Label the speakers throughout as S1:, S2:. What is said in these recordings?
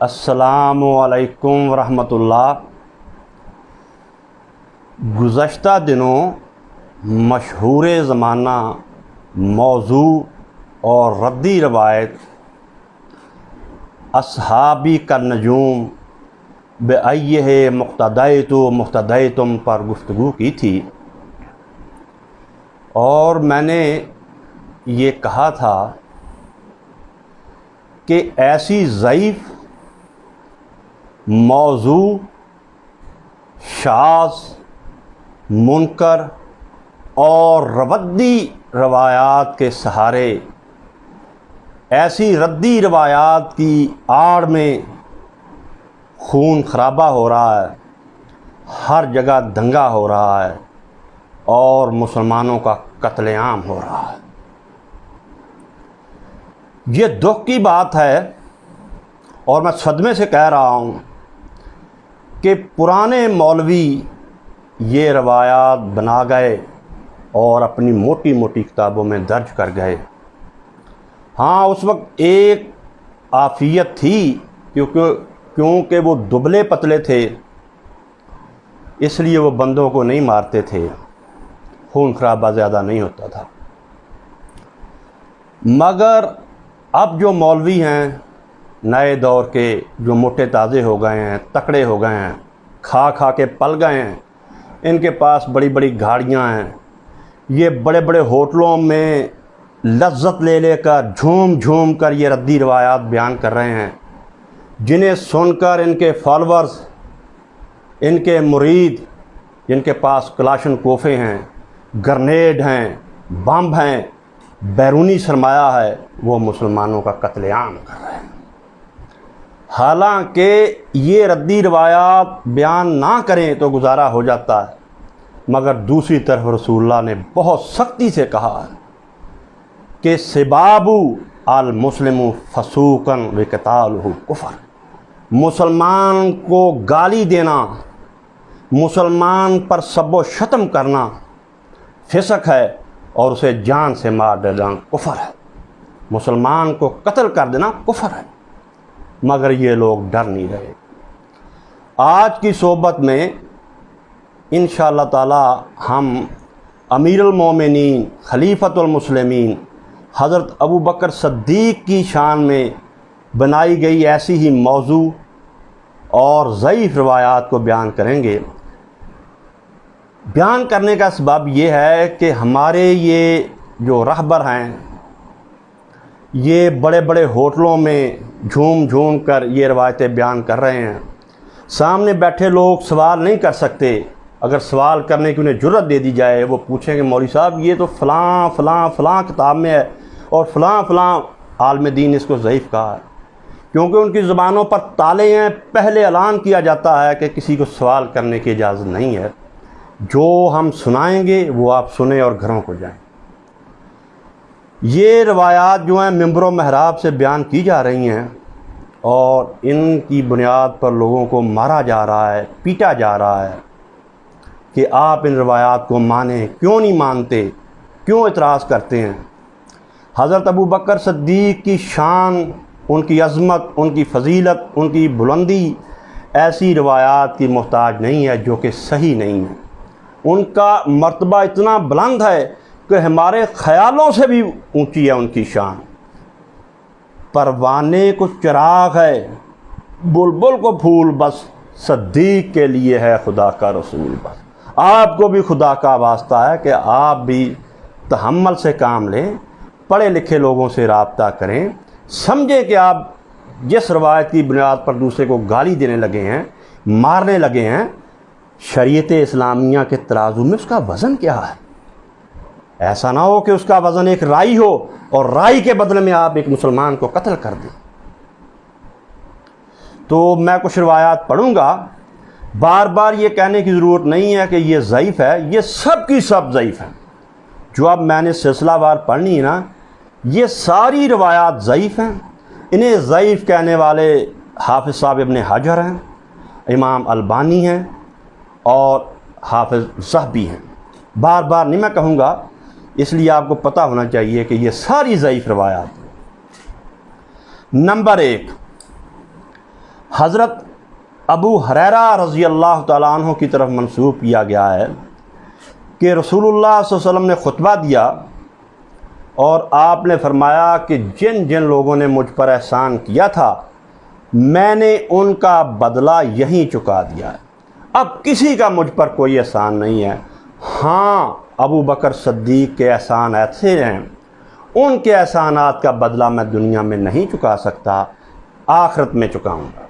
S1: السلام علیکم ورحمۃ اللہ۔ گزشتہ دنوں مشہور زمانہ موضوع اور ردی روایت اصحابی کالنجوم بأیہ مقتدیت مقتدیتم پر گفتگو کی تھی، اور میں نے یہ کہا تھا کہ ایسی ضعیف، موضوع، شاذ، منکر اور ردی روایات کے سہارے، ایسی ردی روایات کی آڑ میں خون خرابہ ہو رہا ہے، ہر جگہ دنگا ہو رہا ہے اور مسلمانوں کا قتل عام ہو رہا ہے۔ یہ دکھ کی بات ہے، اور میں صدمے سے کہہ رہا ہوں کہ پرانے مولوی یہ روایات بنا گئے اور اپنی موٹی موٹی کتابوں میں درج کر گئے۔ ہاں، اس وقت ایک عافیت تھی، کیونکہ وہ دبلے پتلے تھے، اس لیے وہ بندوں کو نہیں مارتے تھے، خون خرابہ زیادہ نہیں ہوتا تھا۔ مگر اب جو مولوی ہیں نئے دور کے، جو موٹے تازے ہو گئے ہیں، تکڑے ہو گئے ہیں، کھا کھا کے پل گئے ہیں، ان کے پاس بڑی بڑی گاڑیاں ہیں، یہ بڑے بڑے ہوٹلوں میں لذت لے لے کر، جھوم جھوم کر یہ ردی روایات بیان کر رہے ہیں، جنہیں سن کر ان کے فالورز، ان کے مرید، جن کے پاس کلاشن کوفے ہیں، گرنیڈ ہیں، بم ہیں، بیرونی سرمایہ ہے، وہ مسلمانوں کا قتل عام کر رہے ہیں۔ حالانکہ یہ ردی روایات بیان نہ کریں تو گزارا ہو جاتا ہے، مگر دوسری طرف رسول اللہ نے بہت سختی سے کہا ہے کہ سباب المسلم فسوقا وقتالہ کفر، مسلمان کو گالی دینا، مسلمان پر سب و شتم کرنا فسق ہے، اور اسے جان سے مار ڈالنا کفر ہے، مسلمان کو قتل کر دینا کفر ہے۔ مگر یہ لوگ ڈر نہیں رہے۔ آج کی صحبت میں انشاءاللہ تعالی ہم امیر المومنین خلیفۃ المسلمین حضرت ابو بکر صدیق کی شان میں بنائی گئی ایسی ہی موضوع اور ضعیف روایات کو بیان کریں گے۔ بیان کرنے کا سبب یہ ہے کہ ہمارے یہ جو رہبر ہیں، یہ بڑے بڑے ہوٹلوں میں جھوم جھوم کر یہ روایتیں بیان کر رہے ہیں۔ سامنے بیٹھے لوگ سوال نہیں کر سکتے، اگر سوال کرنے کی انہیں جرت دے دی جائے، وہ پوچھیں کہ مولوی صاحب یہ تو فلاں فلاں فلاں کتاب میں ہے اور فلاں فلاں عالم دین اس کو ضعیف کہا ہے، کیونکہ ان کی زبانوں پر تالے ہیں، پہلے اعلان کیا جاتا ہے کہ کسی کو سوال کرنے کی اجازت نہیں ہے، جو ہم سنائیں گے وہ آپ سنیں اور گھروں کو جائیں۔ یہ روایات جو ہیں ممبر و محراب سے بیان کی جا رہی ہیں، اور ان کی بنیاد پر لوگوں کو مارا جا رہا ہے، پیٹا جا رہا ہے کہ آپ ان روایات کو مانیں، کیوں نہیں مانتے، کیوں اعتراض کرتے ہیں۔ حضرت ابو بکر صدیق کی شان، ان کی عظمت، ان کی فضیلت، ان کی بلندی ایسی روایات کی محتاج نہیں ہے جو کہ صحیح نہیں ہے۔ ان کا مرتبہ اتنا بلند ہے کہ ہمارے خیالوں سے بھی اونچی ہے ان کی شان۔ پروانے کو چراغ ہے، بلبل کو پھول، بس صدیق کے لیے ہے خدا کا رسول بس۔ آپ کو بھی خدا کا واسطہ ہے کہ آپ بھی تحمل سے کام لیں، پڑھے لکھے لوگوں سے رابطہ کریں، سمجھیں کہ آپ جس روایت کی بنیاد پر دوسرے کو گالی دینے لگے ہیں، مارنے لگے ہیں، شریعت اسلامیہ کے ترازو میں اس کا وزن کیا ہے۔ ایسا نہ ہو کہ اس کا وزن ایک رائی ہو اور رائی کے بدلے میں آپ ایک مسلمان کو قتل کر دیں۔ تو میں کچھ روایات پڑھوں گا، بار بار یہ کہنے کی ضرورت نہیں ہے کہ یہ ضعیف ہے، یہ سب کی سب ضعیف ہیں۔ جو اب میں نے سلسلہ وار پڑھنی ہے نا، یہ ساری روایات ضعیف ہیں۔ انہیں ضعیف کہنے والے حافظ صاحب ابن حجر ہیں، امام البانی ہیں اور حافظ ذہبی ہیں۔ بار بار نہیں میں کہوں گا، اس لیے آپ کو پتہ ہونا چاہیے کہ یہ ساری ضعیف روایات ہیں۔ نمبر 1، حضرت ابو ہریرہ رضی اللہ تعالیٰ عنہ کی طرف منسوب کیا گیا ہے کہ رسول اللہ صلی اللہ علیہ وسلم نے خطبہ دیا اور آپ نے فرمایا کہ جن جن لوگوں نے مجھ پر احسان کیا تھا میں نے ان کا بدلہ یہیں چکا دیا ہے، اب کسی کا مجھ پر کوئی احسان نہیں ہے۔ ہاں ابو بکر صدیق کے احسان ایسے ہیں، ان کے احسانات کا بدلہ میں دنیا میں نہیں چکا سکتا، آخرت میں چکاؤں گا۔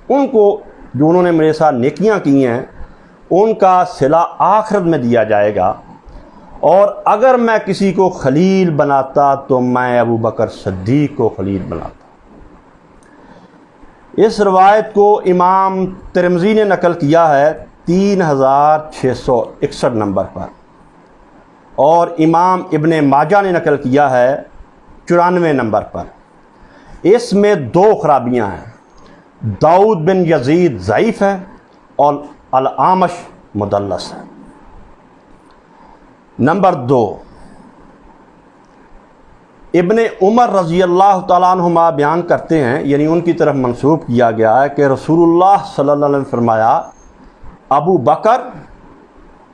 S1: ان کو جو انہوں نے میرے ساتھ نیکیاں کی ہیں ان کا صلہ آخرت میں دیا جائے گا، اور اگر میں کسی کو خلیل بناتا تو میں ابو بکر صدیق کو خلیل بناتا۔ اس روایت کو امام ترمذی نے نقل کیا ہے 3661 نمبر پر، اور امام ابن ماجہ نے نقل کیا ہے 94 نمبر پر۔ اس میں 2 خرابیاں ہیں، داؤد بن یزید ضعیف ہے اور الاعمش مدلس ہے۔ نمبر 2، ابن عمر رضی اللہ تعالیٰ عنہما بیان کرتے ہیں، یعنی ان کی طرف منسوب کیا گیا ہے کہ رسول اللہ صلی اللہ علیہ وسلم نے فرمایا، ابو بکر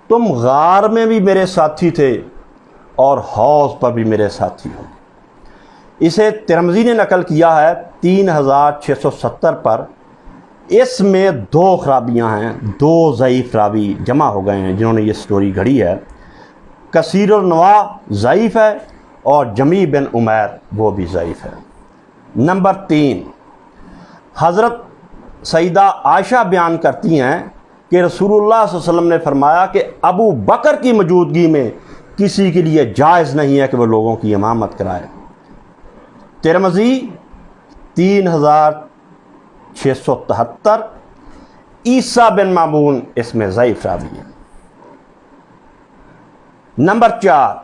S1: تم غار میں بھی میرے ساتھی تھے اور حوض پر بھی میرے ساتھی ہو۔ اسے ترمذی نے نقل کیا ہے 3670 پر۔ اس میں 2 خرابیاں ہیں، 2 ضعیف راوی جمع ہو گئے ہیں جنہوں نے یہ سٹوری گھڑی ہے۔ کثیر النوا ضعیف ہے اور جمیع بن عمیر وہ بھی ضعیف ہے۔ نمبر 3، حضرت سیدہ عائشہ بیان کرتی ہیں کہ رسول اللہ صلی اللہ علیہ وسلم نے فرمایا کہ ابو بکر کی موجودگی میں کسی کے لیے جائز نہیں ہے کہ وہ لوگوں کی امامت کرائے۔ ترمذی 3673، عیسیٰ بن مامون اس میں ضعیف راوی ہے۔ نمبر 4،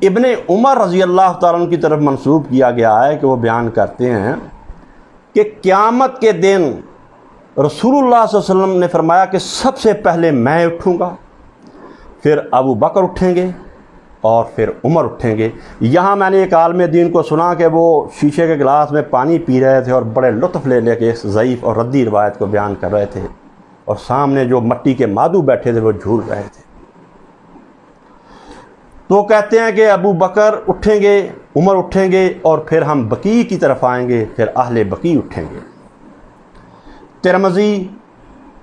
S1: ابن عمر رضی اللہ تعالیٰ عنہ کی طرف منسوب کیا گیا ہے کہ وہ بیان کرتے ہیں کہ قیامت کے دن رسول اللہ صلی اللہ علیہ وسلم نے فرمایا کہ سب سے پہلے میں اٹھوں گا، پھر ابو بکر اٹھیں گے اور پھر عمر اٹھیں گے۔ یہاں میں نے ایک عالم دین کو سنا کہ وہ شیشے کے گلاس میں پانی پی رہے تھے اور بڑے لطف لے لے کے اس ضعیف اور ردی روایت کو بیان کر رہے تھے، اور سامنے جو مٹی کے مادو بیٹھے تھے وہ جھول رہے تھے۔ تو کہتے ہیں کہ ابو بکر اٹھیں گے، عمر اٹھیں گے، اور پھر ہم بقیع کی طرف آئیں گے، پھر اہل بقیع اٹھیں گے۔ ترمذی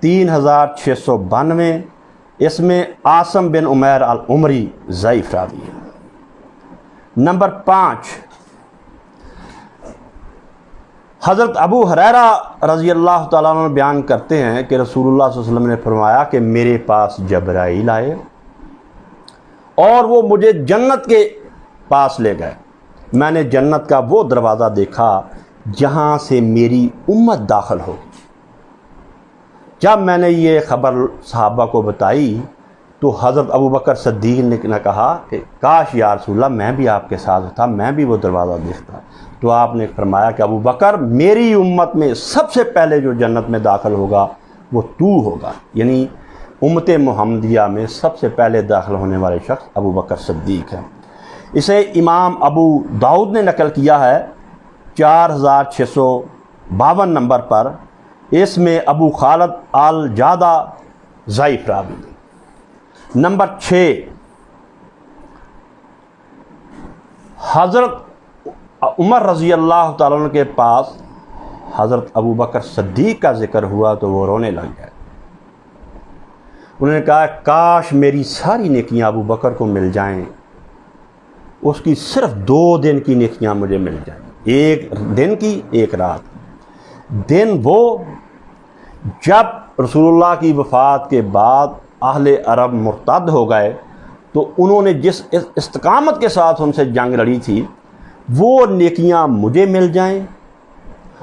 S1: 3692، اس میں عاصم بن عمیر العمری ضعیف راوی ہے۔ نمبر 5، حضرت ابو ہریرہ رضی اللہ تعالیٰ عنہ بیان کرتے ہیں کہ رسول اللہ صلی اللہ علیہ وسلم نے فرمایا کہ میرے پاس جبرائیل آئے اور وہ مجھے جنت کے پاس لے گئے۔ میں نے جنت کا وہ دروازہ دیکھا جہاں سے میری امت داخل ہوگی۔ جب میں نے یہ خبر صحابہ کو بتائی تو حضرت ابو بکر صدیق نے کہا کہ کاش یا رسول اللہ میں بھی آپ کے ساتھ تھا، میں بھی وہ دروازہ دیکھتا۔ تو آپ نے فرمایا کہ ابو بکر میری امت میں سب سے پہلے جو جنت میں داخل ہوگا وہ تو ہوگا، یعنی امت محمدیہ میں سب سے پہلے داخل ہونے والے شخص ابو بکر صدیق ہیں۔ اسے امام ابو داؤد نے نقل کیا ہے 4652 نمبر پر۔ اس میں ابو خالد الجادہ ضعیف راوی۔ نمبر 6، حضرت عمر رضی اللہ تعالیٰ عنہ کے پاس حضرت ابو بکر صدیق کا ذکر ہوا تو وہ رونے لگ گئے۔ انہوں نے کہا کاش میری ساری نیکیاں ابو بکر کو مل جائیں، اس کی صرف 2 دن کی نیکیاں مجھے مل جائیں، 1 دن کی 1 رات۔ دن وہ جب رسول اللہ کی وفات کے بعد اہل عرب مرتد ہو گئے تو انہوں نے جس استقامت کے ساتھ ان سے جنگ لڑی تھی وہ نیکیاں مجھے مل جائیں،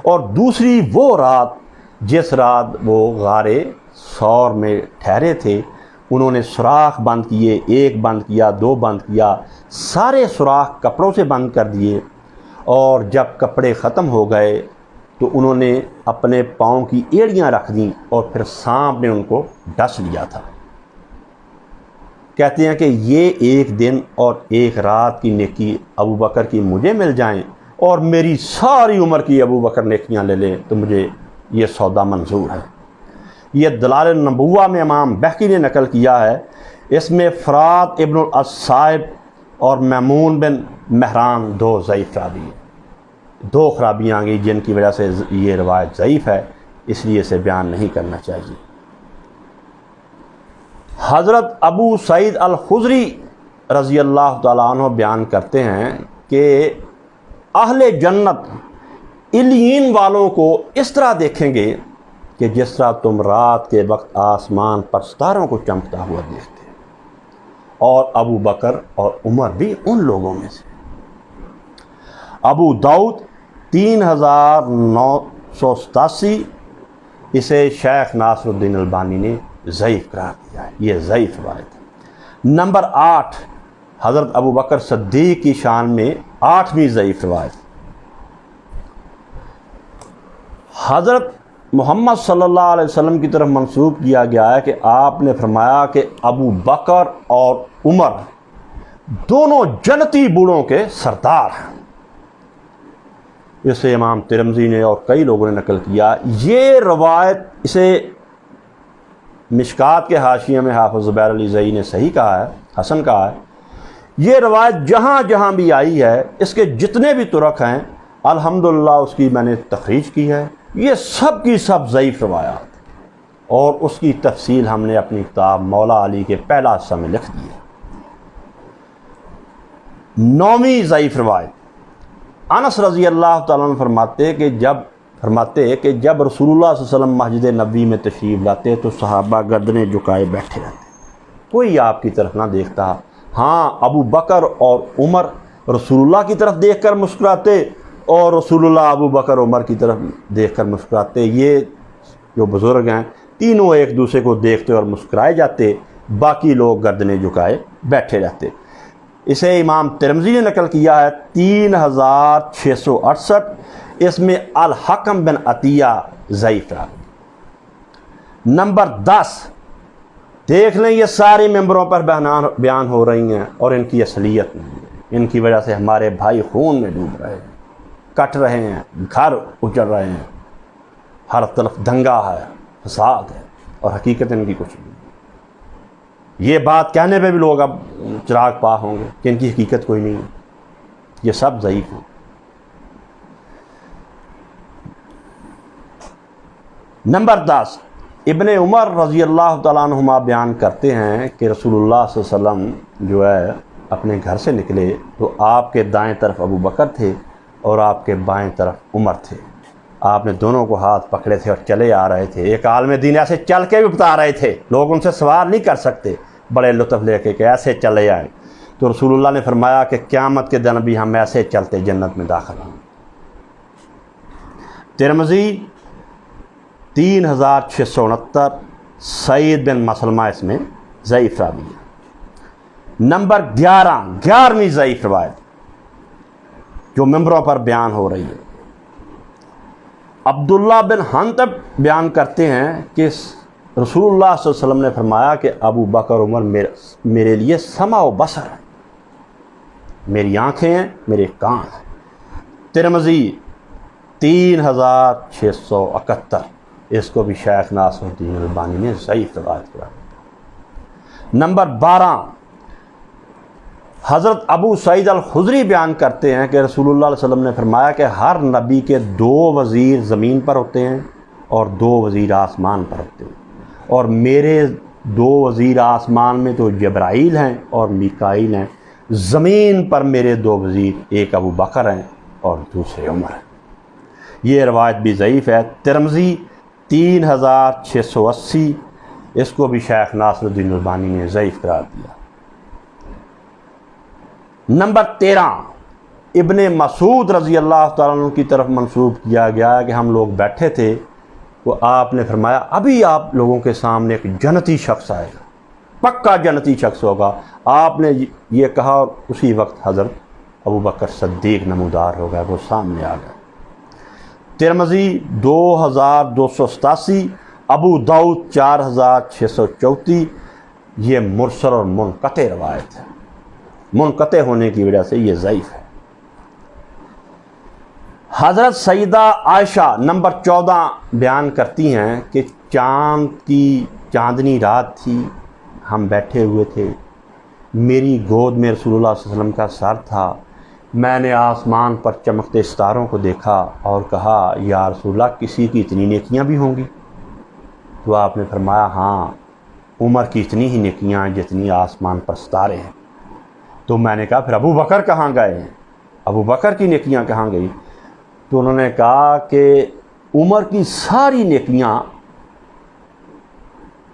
S1: اور دوسری وہ رات جس رات وہ غار ثور میں ٹھہرے تھے، انہوں نے سوراخ بند کیے، 1 بند کیا، 2 بند کیا، سارے سوراخ کپڑوں سے بند کر دیے، اور جب کپڑے ختم ہو گئے تو انہوں نے اپنے پاؤں کی ایڑیاں رکھ دیں اور پھر سانپ نے ان کو ڈس لیا تھا۔ کہتے ہیں کہ یہ 1 دن اور 1 رات کی نیکی ابو بکر کی مجھے مل جائیں اور میری ساری عمر کی ابو بکر نیکیاں لے لیں تو مجھے یہ سودا منظور ہے۔ یہ دلائل النبوہ میں امام بہقی نے نقل کیا ہے، اس میں فرات ابن الصائب اور میمون بن مہران دو ضعیف راوی ہیں، دو خرابیاں آ گئی جن کی وجہ سے یہ روایت ضعیف ہے، اس لیے اسے بیان نہیں کرنا چاہیے۔ حضرت ابو سعید الخدری رضی اللہ تعالیٰ عنہ بیان کرتے ہیں کہ اہل جنت علیین والوں کو اس طرح دیکھیں گے کہ جس طرح تم رات کے وقت آسمان پر ستاروں کو چمکتا ہوا دیکھتے، اور ابو بکر اور عمر بھی ان لوگوں میں سے۔ ابو داؤد 3987، اسے شیخ ناصر الدین البانی نے ضعیف قرار دیا ہے، یہ ضعیف روایت ہے۔ نمبر 8، حضرت ابو بکر صدیق کی شان میں 8ویں ضعیف روایت، حضرت محمد صلی اللہ علیہ وسلم کی طرف منسوب کیا گیا ہے کہ آپ نے فرمایا کہ ابو بکر اور عمر دونوں جنتی بوڑھوں کے سردار ہیں۔ اسے امام ترمذی نے اور کئی لوگوں نے نقل کیا۔ یہ روایت اسے مشکات کے حاشیے میں حافظ زبیر علی زئی نے صحیح کہا ہے، حسن کہا ہے۔ یہ روایت جہاں جہاں بھی آئی ہے، اس کے جتنے بھی طرق ہیں الحمدللہ اس کی میں نے تخریج کی ہے، یہ سب کی سب ضعیف روایات، اور اس کی تفصیل ہم نے اپنی کتاب مولا علی کے پہلا حصہ میں لکھ دی ہے۔ 9ویں ضعیف روایت، انس رضی اللہ تعالیٰ عنہ فرماتے کہ جب رسول اللہ صلی اللہ علیہ وسلم مسجد نبوی میں تشریف لاتے تو صحابہ گردنیں جھکائے بیٹھے رہتے، کوئی آپ کی طرف نہ دیکھتا۔ ہاں، ابو بکر اور عمر رسول اللہ کی طرف دیکھ کر مسکراتے، اور رسول اللہ ابو بکر عمر کی طرف دیکھ کر مسکراتے۔ یہ جو بزرگ ہیں تینوں ایک دوسرے کو دیکھتے اور مسکرائے جاتے، باقی لوگ گردنیں جھکائے بیٹھے رہتے۔ اسے امام ترمذی نے نقل کیا ہے 3668، اس میں الحکم بن عطیہ ضعیف ہے۔ نمبر 10، دیکھ لیں یہ سارے ممبروں پر بیان ہو رہی ہیں اور ان کی اصلیت نہیں ہے، ان کی وجہ سے ہمارے بھائی خون میں ڈوب رہے ہیں، کٹ رہے ہیں، گھر اجڑ رہے ہیں، ہر طرف دنگا ہے، فساد ہے، اور حقیقت ان کی کچھ نہیں۔ یہ بات کہنے پہ بھی لوگ اب چراغ پا ہوں گے کہ ان کی حقیقت کوئی نہیں ہے، یہ سب ضعیف ہیں۔ نمبر 10، ابن عمر رضی اللہ تعالیٰ عنہما بیان کرتے ہیں کہ رسول اللہ صلی اللہ علیہ وسلم جو ہے اپنے گھر سے نکلے تو آپ کے دائیں طرف ابو بکر تھے اور آپ کے بائیں طرف عمر تھے۔ آپ نے دونوں کو ہاتھ پکڑے تھے اور چلے آ رہے تھے۔ ایک عالم دین ایسے چل کے بھی بتا رہے تھے، لوگ ان سے سوال نہیں کر سکتے، بڑے لطف لے کے کہ ایسے چلے آئے۔ تو رسول اللہ نے فرمایا کہ قیامت کے دن بھی ہم ایسے چلتے جنت میں داخل ہوں۔ ترمذی 3669، سعید بن مسلمہ اس میں ضعیف راوی ہے۔ نمبر 11ویں ضعیف روایت جو ممبروں پر بیان ہو رہی ہے، عبداللہ بن حنطب بیان کرتے ہیں کہ رسول اللہ صلی اللہ علیہ وسلم نے فرمایا کہ ابو بکر عمر میرے لیے سمع و بصر ہے، میری آنکھیں ہیں، میرے کان ہیں۔ ترمذی 3671، اس کو بھی شیخ ناصر الدین البانی نے ضعیف روایت کیا۔ نمبر 12، حضرت ابو سعید الخدری بیان کرتے ہیں کہ رسول اللہ علیہ وسلم نے فرمایا کہ ہر نبی کے 2 وزیر زمین پر ہوتے ہیں اور 2 وزیر آسمان پر ہوتے ہیں، اور میرے 2 وزیر آسمان میں تو جبرائیل ہیں اور میکائیل ہیں، زمین پر میرے 2 وزیر ایک ابو بکر ہیں اور دوسرے عمر ہیں۔ یہ روایت بھی ضعیف ہے۔ ترمذی 3680، اس کو بھی شیخ ناصر الدین البانی نے ضعیف قرار دیا۔ نمبر 13، ابن مسعود رضی اللہ تعالیٰ عنہ کی طرف منسوب کیا گیا ہے کہ ہم لوگ بیٹھے تھے تو آپ نے فرمایا ابھی آپ لوگوں کے سامنے ایک جنتی شخص آئے گا، پکا جنتی شخص ہوگا۔ آپ نے یہ کہا اور اسی وقت حضرت ابو بکر صدیق نمودار ہو گئے، وہ سامنے آ گئے۔ ترمذی 2287، ابو داؤد 4634، یہ مرسل اور منقطع روایت ہے، منقطع ہونے کی وجہ سے یہ ضعیف ہے۔ حضرت سیدہ عائشہ نمبر 14 بیان کرتی ہیں کہ چاندنی رات تھی، ہم بیٹھے ہوئے تھے، میری گود میں رسول اللہ صلی اللہ علیہ وسلم کا سر تھا، میں نے آسمان پر چمکتے ستاروں کو دیکھا اور کہا یا رسول اللہ کسی کی اتنی نیکیاں بھی ہوں گی؟ تو آپ نے فرمایا ہاں، عمر کی اتنی ہی نیکیاں ہیں جتنی آسمان پر ستارے ہیں۔ تو میں نے کہا پھر ابو بکر کہاں گئے ہیں، ابو بکر کی نیکیاں کہاں گئی؟ تو انہوں نے کہا کہ عمر کی ساری نیکیاں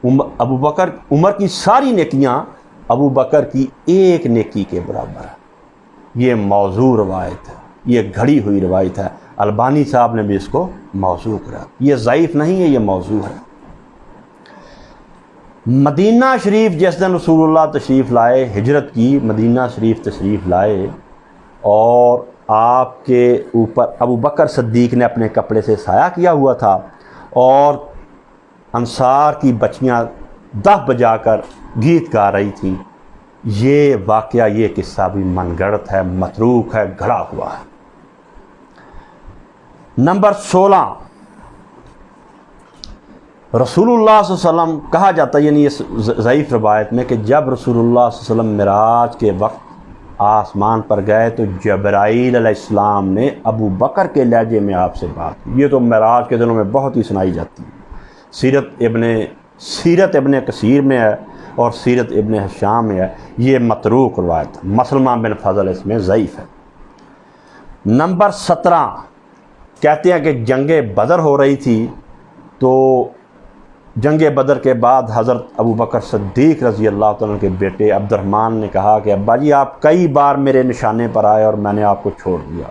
S1: عمر کی ساری نیکیاں ابو بکر کی ایک نیکی کے برابر ہے۔ یہ موضوع روایت ہے، یہ گھڑی ہوئی روایت ہے، البانی صاحب نے بھی اس کو موضوع کرا، یہ ضعیف نہیں ہے، یہ موضوع ہے۔ مدینہ شریف جس دن رسول اللہ تشریف لائے، ہجرت کی، مدینہ شریف تشریف لائے اور آپ کے اوپر ابو بکر صدیق نے اپنے کپڑے سے سایہ کیا ہوا تھا اور انصار کی بچیاں دف بجا کر گیت گا رہی تھیں۔ یہ واقعہ، یہ قصہ بھی من گڑت ہے، متروک ہے، گھڑا ہوا ہے۔ نمبر 16، رسول اللہ صلی اللہ علیہ وسلم کہا جاتا ہے، یعنی اس ضعیف روایت میں، کہ جب رسول اللہ صلی اللہ علیہ وسلم معراج کے وقت آسمان پر گئے تو جبرائیل علیہ السلام نے ابو بکر کے لہجے میں آپ سے بات کی۔ یہ تو معراج کے دنوں میں بہت ہی سنائی جاتی ہے، سیرت ابن کثیر میں ہے اور سیرت ابن ہشام میں ہے، یہ متروک روایت ہے، مسلمہ بن فضل اس میں ضعیف ہے۔ نمبر 17، کہتے ہیں کہ جنگ بدر ہو رہی تھی، تو جنگ بدر کے بعد حضرت ابو بکر صدیق رضی اللہ تعالیٰ کے بیٹے عبد الرحمن نے کہا کہ ابا جی آپ کئی بار میرے نشانے پر آئے اور میں نے آپ کو چھوڑ دیا۔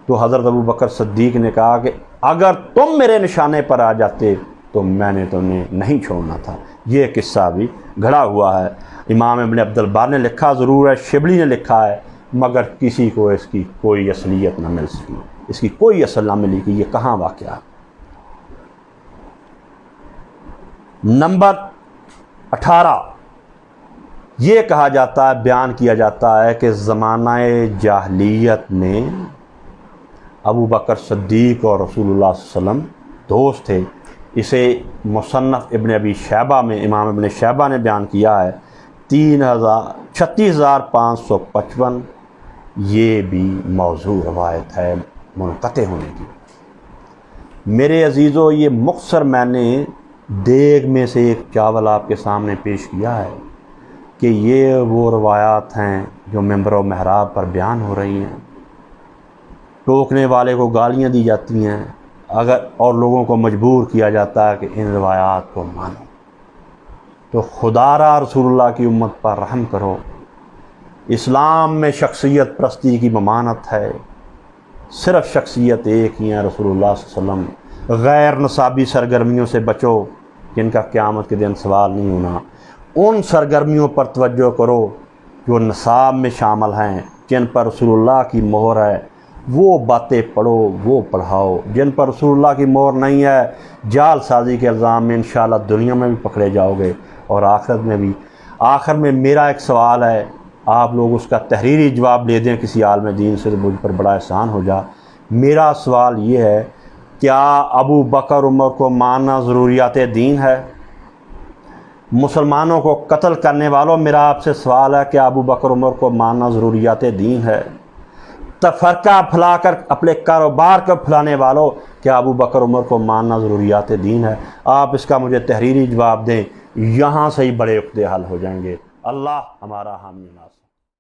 S1: تو حضرت ابو بکر صدیق نے کہا کہ اگر تم میرے نشانے پر آ جاتے تو میں نے تمہیں نہیں چھوڑنا تھا۔ یہ قصہ بھی گھڑا ہوا ہے، امام ابن عبد البر نے لکھا ضرور ہے، شبلی نے لکھا ہے، مگر کسی کو اس کی کوئی اصلیت نہ مل سکی، اس کی کوئی اصل نہ ملی کہ یہ کہاں واقعہ۔ نمبر 18، یہ کہا جاتا ہے، بیان کیا جاتا ہے کہ زمانہ جاہلیت میں ابو بکر صدیق اور رسول اللہ صلی اللہ علیہ وسلم دوست تھے۔ اسے مصنف ابن ابی شیبہ میں امام ابن شیبہ نے بیان کیا ہے، 36,555، یہ بھی موضوع روایت ہے منقطع ہونے کی۔ میرے عزیزو، یہ مختصر میں نے دیگ میں سے ایک چاول آپ کے سامنے پیش کیا ہے کہ یہ وہ روایات ہیں جو ممبر و محراب پر بیان ہو رہی ہیں، ٹوکنے والے کو گالیاں دی جاتی ہیں اور لوگوں کو مجبور کیا جاتا ہے کہ ان روایات کو مانو۔ تو خدا را رسول اللہ کی امت پر رحم کرو۔ اسلام میں شخصیت پرستی کی ممانعت ہے، صرف شخصیت ایک ہی ہے، رسول اللہ صلی اللہ علیہ وسلم۔ غیر نصابی سرگرمیوں سے بچو جن کا قیامت کے دن سوال نہیں ہونا، ان سرگرمیوں پر توجہ کرو جو نصاب میں شامل ہیں، جن پر رسول اللہ کی مہر ہے، وہ باتیں پڑھو، وہ پڑھاؤ۔ جن پر رسول اللہ کی مہر نہیں ہے، جعل سازی کے الزام میں انشاءاللہ دنیا میں بھی پکڑے جاؤ گے اور آخرت میں بھی۔ آخر میں میرا ایک سوال ہے، آپ لوگ اس کا تحریری جواب لے دیں کسی عالم دین سے، مجھ پر بڑا احسان ہو جا۔ میرا سوال یہ ہے، کیا ابو بکر عمر کو ماننا ضروریات دین ہے؟ مسلمانوں کو قتل کرنے والوں، میرا آپ سے سوال ہے، کیا ابو بکر عمر کو ماننا ضروریات دین ہے؟ تفرقہ پھیلا کر اپنے کاروبار کو پھیلانے والوں، کیا ابو بکر عمر کو ماننا ضروریات دین ہے؟ آپ اس کا مجھے تحریری جواب دیں، یہاں سے ہی بڑے عقدے حل ہو جائیں گے۔ اللہ ہمارا حامی ناصر۔